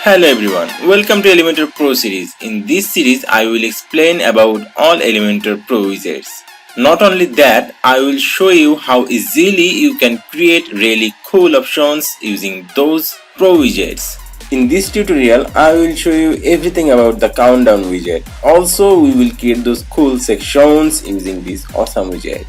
Hello everyone, welcome to Elementor Pro series. In this series, I will explain about all Elementor Pro widgets. Not only that, I will show you how easily you can create really cool options using those Pro widgets. In this tutorial, I will show you everything about the Countdown widget. Also, we will create those cool sections using this awesome widget.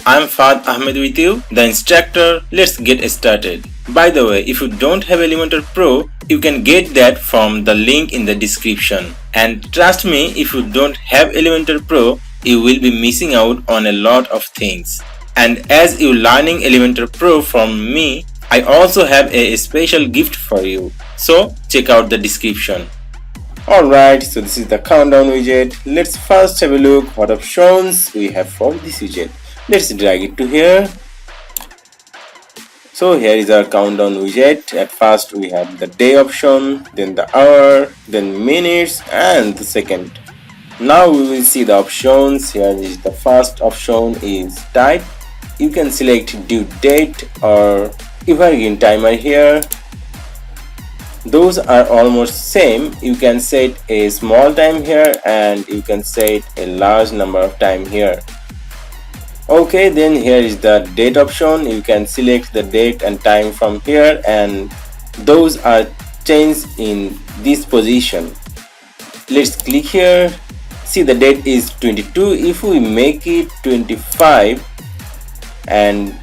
I'm Fad Ahmed with you, the instructor. Let's get started. By the way, if you don't have Elementor Pro, you can get that from the link in the description. And trust me, if you don't have Elementor Pro, you will be missing out on a lot of things. And as you're learning Elementor Pro from me, I also have a special gift for you. So check out the description. Alright, so this is the Countdown widget. Let's first have a look what options we have for this widget. Let's drag it to here. So here is our Countdown widget. At first we have the day option, then the hour, then minutes and the second. Now we will see the options. Here is the first option is type. You can select due date or evergreen timer here. Those are almost same. You can set a small time here and you can set a large number of time here. Okay, then here is the date option. You can select the date and time from here and those are changed in this position. Let's click here. See, the date is 22. If we make it 25 and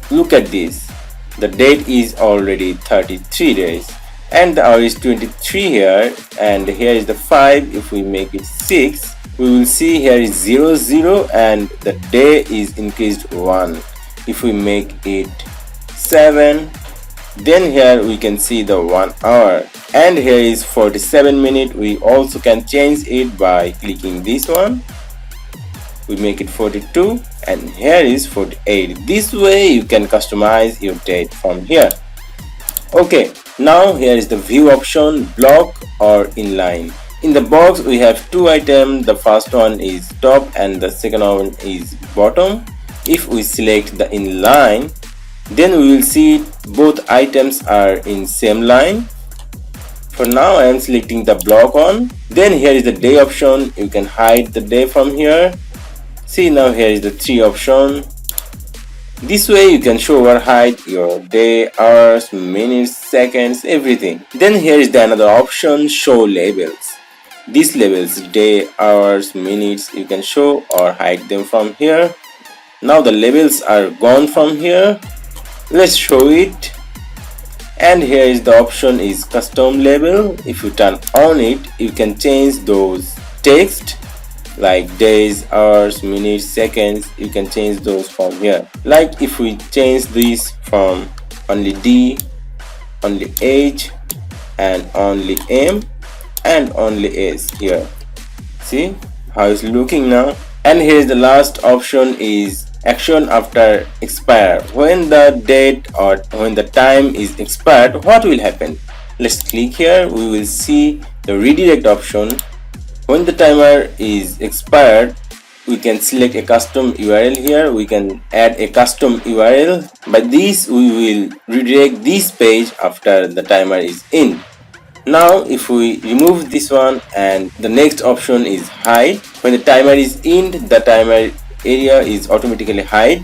look at this, the date is already 33 days and the hour is 23 here, and here is the 5. If we make it 6, we will see here is 00 and the day is increased 1. If we make it 7, then here we can see the 1 hour, and here is 47 minutes. We also can change it by clicking this one. We make it 42 and here is 48. This way you can customize your date from here. Okay, now here is the view option, block or inline. In the box we have two items. The first one is top and the second one is bottom. If we select the inline, then we will see both items are in same line. For now I am selecting the block one. Then here is the day option. You can hide the day from here. See, now here is the 3 option. This way you can show or hide your day, hours, minutes, seconds, everything. Then here is the another option, show labels. These labels, day, hours, minutes, you can show or hide them from here. Now the labels are gone from here. Let's show it. And here is the option is custom label. If you turn on it, you can change those text like days, hours, minutes, seconds. You can change those from here. Like if we change this from only D, only H and only M and only S here. See how it's looking now. And here is the last option is action after expire. When the date or when the time is expired, what will happen? Let's click here. We will see the redirect option. When the timer is expired, we can select a custom URL here. We can add a custom URL. By this we will redirect this page after the timer is in. Now if we remove this one, and the next option is hide. When the timer is in, the timer area is automatically hide.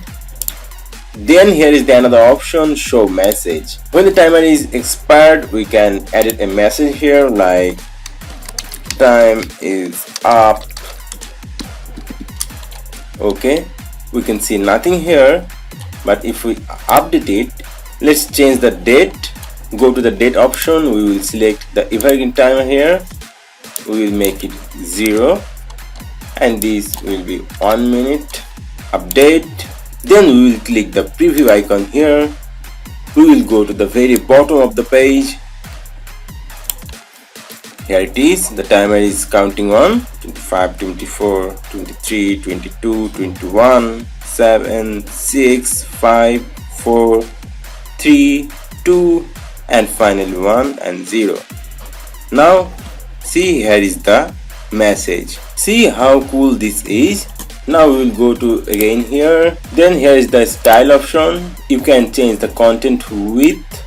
Then here is the another option, show message. When the timer is expired, we can edit a message here like time is up. Okay, we can see nothing here, but if we update it, let's change the date. Go to the date option. We will select the evergreen timer here. We will make it 0 and this will be 1 minute. Update. Then we will click the preview icon here. We will go to the very bottom of the page. Here it is. The timer is counting on 25, 24, 23, 22, 21, 7, 6, 5, 4, 3, 2 and finally 1 and 0. Now see, here is the message. See how cool this is. Now we will go to again here. Then here is the style option. You can change the content width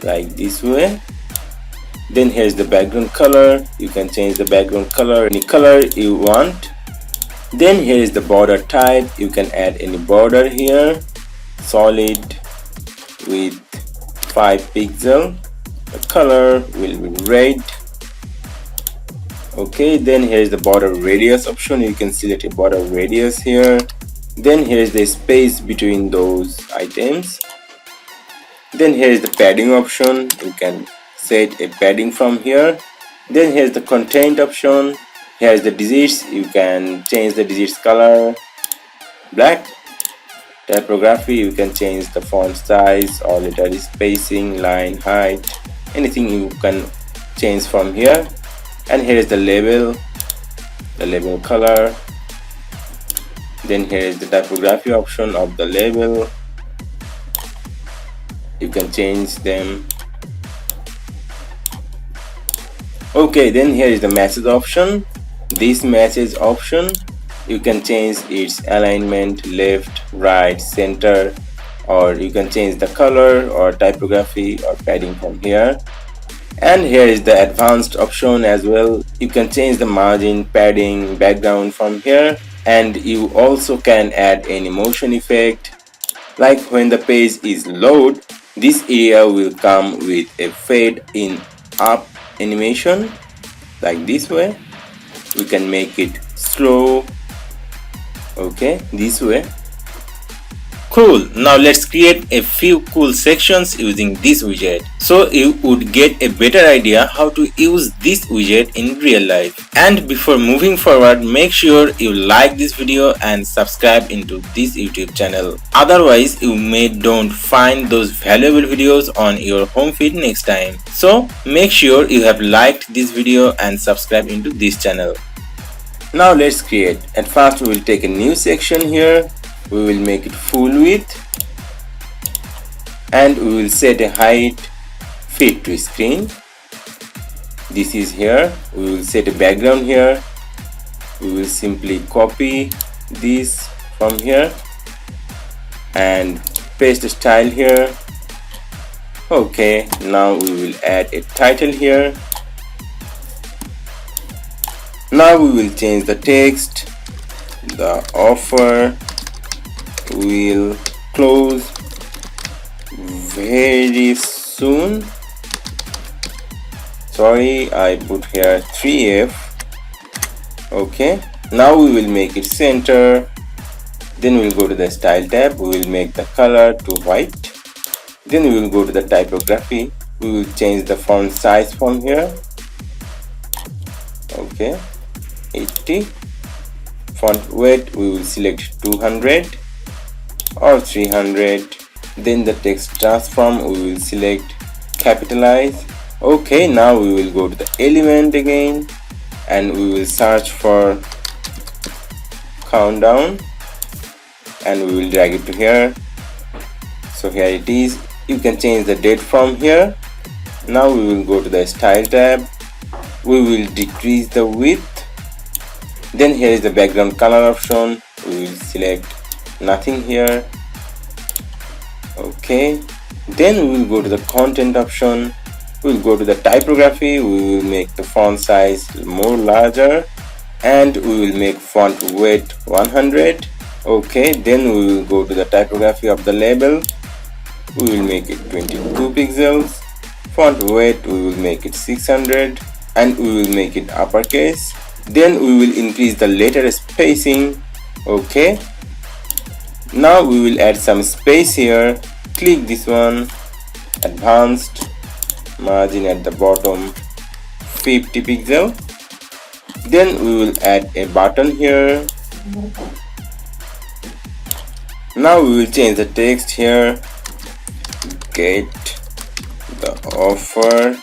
like this way. Then here is the background color. You can change the background color any color you want. Then here is the border type. You can add any border here. Solid with 5 pixels. The color will be red. Okay, then here is the border radius option. You can select a border radius here. Then here is the space between those items. Then here is the padding option. You can set a padding from here. Then here is the content option. Here is the digits. You can change the digits color black. Typography, you can change the font size or letter spacing, line height, anything you can change from here. And here is the label color. Then here is the typography option of the label. You can change them. Okay, then here is the message option. This message option, you can change its alignment, left, right, center, or you can change the color or typography or padding from here. And here is the advanced option as well. You can change the margin, padding, background from here. And you also can add any motion effect. Like when the page is load, this area will come with a fade in up animation like this way. We can make it slow. Okay, this way. Cool. Now let's create a few cool sections using this widget, so you would get a better idea how to use this widget in real life. And before moving forward, make sure you like this video and subscribe into this YouTube channel. Otherwise, you may don't find those valuable videos on your home feed next time. So make sure you have liked this video and subscribe into this channel. Now let's create. At first we will take a new section here. We will make it full width and we will set a height fit to screen. This is here. We will set a background here. We will simply copy this from here and paste a style here. Okay, now we will add a title here. Now we will change the text. The offer will close very soon. Sorry, I put here 3F. Okay, now we will make it center. Then we will go to the style tab. We will make the color to white. Then we will go to the typography. We will change the font size from here. Okay, 80. Font weight we will select 200 or 300. Then the text transform we will select capitalize. Okay, now we will go to the element again and we will search for countdown and we will drag it to here. So here it is. You can change the date from here. Now we will go to the style tab. We will decrease the width. Then here is the background color option. We will select nothing here. Okay, then we will go to the content option. We will go to the typography. We will make the font size more larger and we will make font weight 100. Okay, then we will go to the typography of the label. We will make it 22 pixels. Font weight we will make it 600 and we will make it uppercase. Then we will increase the letter spacing. Okay, now we will add some space here. Click this one, advanced, margin at the bottom 50 pixel. Then we will add a button here. Now we will change the text here. Get the offer.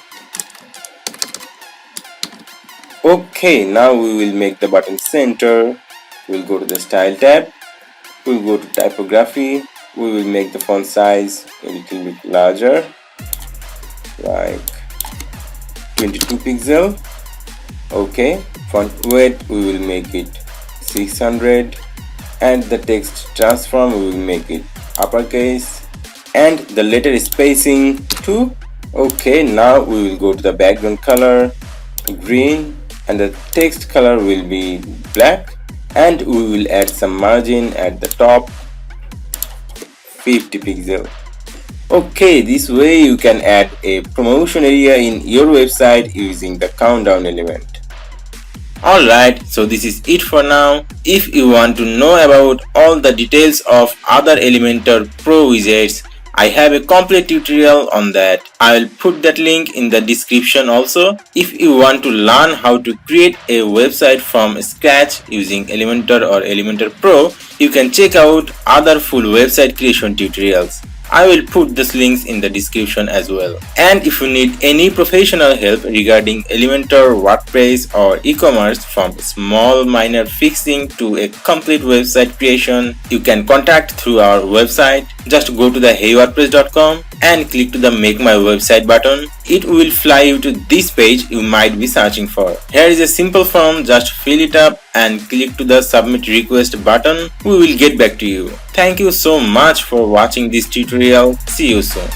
Okay, now we will make the button center. We'll go to the style tab. We'll go to typography. We will make the font size a little bit larger, like 22 pixel. Okay, font weight we will make it 600, and the text transform we will make it uppercase, and the letter spacing 2. Okay, now we will go to the background color green, and the text color will be black, and we will add some margin at the top 50 pixel. Okay, this way you can add a promotion area in your website using the countdown element. Alright, so this is it for now. If you want to know about all the details of other Elementor Pro widgets, I have a complete tutorial on that. I will put that link in the description also. If you want to learn how to create a website from scratch using Elementor or Elementor Pro, you can check out other full website creation tutorials. I will put these links in the description as well. And if you need any professional help regarding Elementor, WordPress or e-commerce, from small minor fixing to a complete website creation, you can contact through our website. Just go to the heywordpress.com and click to the make my website button. It will fly you to this page you might be searching for. Here is a simple form, just fill it up and click to the submit request button. We will get back to you. Thank you so much for watching this tutorial. See you soon.